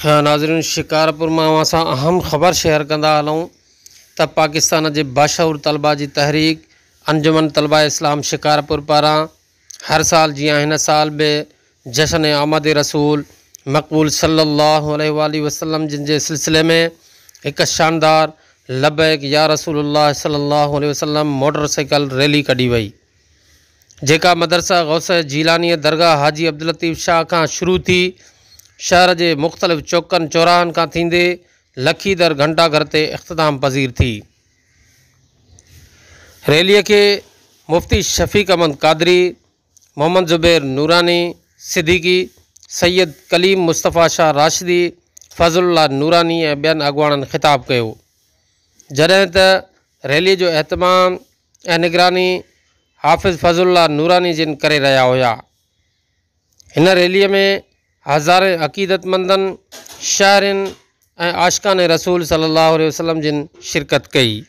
नाज़रीन, शिकारपुर मां असां अहम ख़बर शेयर कंदा हलूं त पाकिस्तान जे बाशऊर तलबा जी तहरीक अंजुमन तलबा इस्लाम शिकारपुर पारां हर साल जीअं हिन साल बि जश्न आमद रसूल मक़बूल सल्लल्लाहु अलैहि वसल्लम जिन जे सिलसिले में एक शानदार लबैक या रसूलुल्लाह सल्लल्लाहु अलैहि वसल्लम मोटरसाइकिल रैली कढी वई, जेका मदरसा गौस जीलानी दरगाह हाजी अब्दुल लतीफ़ शाह का शुरू थी शहर के मुख़्तलिफ़ चौकन चौराहन का थींदे लखीदर घंटा घर ते इख्तिताम पज़ीर थी। रैली के मुफ्ती शफ़ीक अहमद कादरी, मोहम्मद ज़ुबैर नूरानी सिद्दीकी, सैयद कलीम मुस्तफ़ा शाह राशिदी, फज़लुल्लाह नूरानी ए बियन अगवाणन खिताब किया। जॾहिं त रैली जो एहतमाम ए निगरानी हाफ़िज़ फज़लुल्लाह नूरानी जिन करे रहा हुआ। इन रैली में हज़ारे अक़ीदतमंदन शायरन ए आशिकान रसूल सल्लल्लाहु अलैहि वसल्लम जिन शिरकत कई।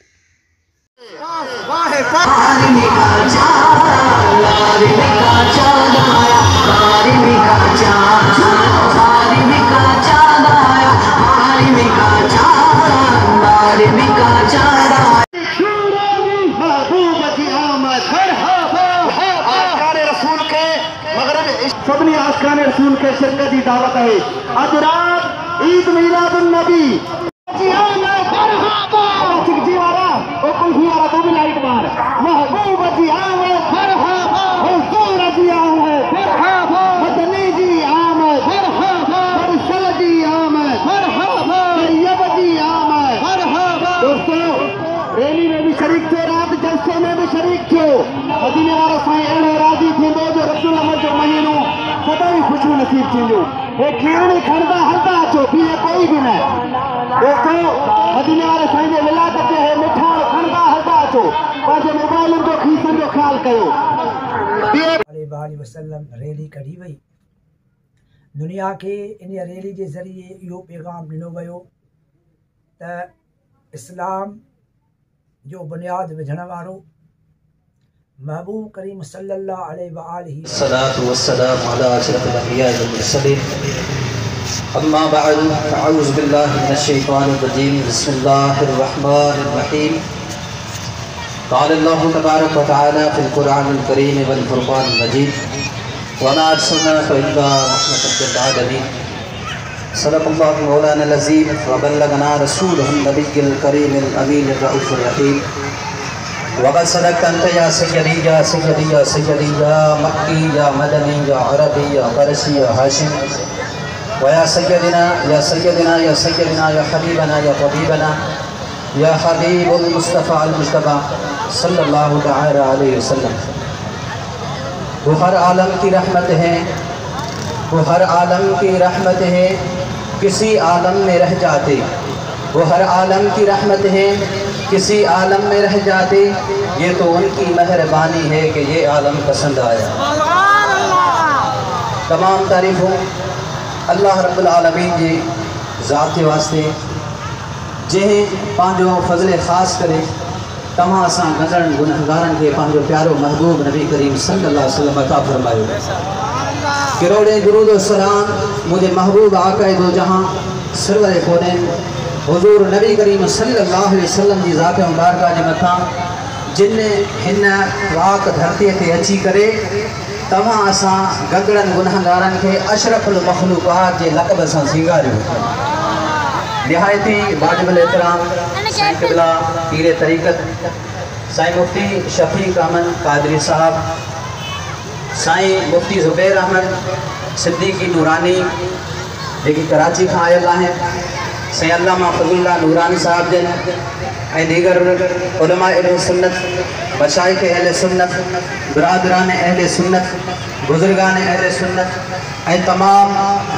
सबनी आशिकान रसूल के शिरकत की दावत है। आज रात ईद मिलादुन नबी तू भी लाइट मार महबूब जी आमद मरहबा, हुजूर जी आमद मरहबा, मदनी जी आमद मरहबा, फैसल जी आमद मरहबा, तैयब जी आमद मरहबा। दोस्तों, रैली में भी शरीक थे, रात जलसे में भी शरीक थे। मदीने वारो साईं अहिड़ो राज़ी थींदो जो रसूल अमद जो महीनो सदाई खुशबू नसीब थींदो। हे खीरणी खणंदा हलंदा अचो, बीहे कोई भी न। दोस्तों, मदीने वारे साईं जे विलादत जे हे मिठाण खणंदा हलंदा अचो, पंहिंजे मोबाइलनि जो खीसनि जो ख़्यालु कयो। अलैहि वसल्लम रैली कढी वई। दुनिया के इन रैली के ज़रिए इहो पैगाम ॾिनो वियो त इस्लाम जो बुनियाद विझण वारो महबूब करीम सल्लल्लाहु अलैहि सलातु वस्सलाम अला अशरफिल अंबिया वल मुरसलीन। अम्मा बअद, अऊज़ु बिल्लाहि मिनश शैतानिर रजीम। बिस्मिल्लाहिर रहमानिर रहीम। क़ाल अल्लाहु तबारक व तआला फ़िल क़ुरआनिल करीम वल फ़ुरक़ानिल मजीद वमा अरसलनाका इल्ला रहमतन लिल आलमीन। सदक़ल्लाहु मौलाना अज़ीम व बल्लगना रसूलुहुन नबिय्युल करीमिल अमीनिर रऊफ़िर रहीम। वक़द सदक़्ता अंत या सय्यदी या सय्यदी या सय्यदी या मक्की या मदनी या अरबी या क़रशी या हाशिम व या सय्यदिना या सय्यदिना या सय्यदिना या हबीबना या तबीबना या हबीबुल मुस्तफ़ा अल मुज्तबा सल्लल्लाहु तआला अलैहि वसल्लम। वो हर आलम की रहमत है, वो हर आलम की रहमत है, किसी आलम में रह जाते। वो हर आलम की रहमत है, किसी आलम में रह जाते। ये तो उनकी मेहरबानी है कि ये आलम पसंद आया। तमाम तारीफ़ों अल्लाह रब्बुल आलमीन जी ज़ात के वास्ते जंहिं पंहिंजो फ़ज़ल ख़ास करे तव्हां सां गंदड़नि गुनहगारनि खे पंहिंजो प्यारो महबूब नबी करीम सल्लल्लाहु अलैहि वसल्लम अता फरमायो। करोड़े दुरूद व सलाम मुझे महबूब आक़ाए दो जहां सरवर कौनैन हुजूर नबी करीम सल्लल्लाहु अलैहि वसल्लम जी ज़ात मुबारका जे मथां जिन हिन वाक धरतीअ ते अची करे तव्हां असां गंदड़नि गुनहगारनि खे अशरफुल मखलूक़ात जे लक़ब सां सींगारियो। निहायती वाजिबुल एहतराम साईं क़िबला पीर तरीक़त साईं मुफ्ती शफ़ीक अहमद कादरी साहब, साईं मुफ्ती ज़ुबैर अहमद सिद्दीकी नूरानी जेकी कराची खां आयल आहिनि, साईं अल्लामा फज़लुल्लाह नूरानी साहब जन ऐं दीगर उलमा अहले सुन्नत, मशाइख़ अहले सुन्नत, बिरादरान अहले सुन्नत, बुजुर्गान अहले सुन्नत ऐं तमाम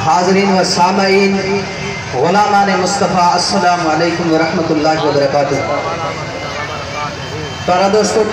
हाज़रीन व सामईन ग़ुलामान मुस्तफ़ा अस्सलामु अलैकुम व रहमतुल्लाहि व बरकातुहू। तो दोस्तों,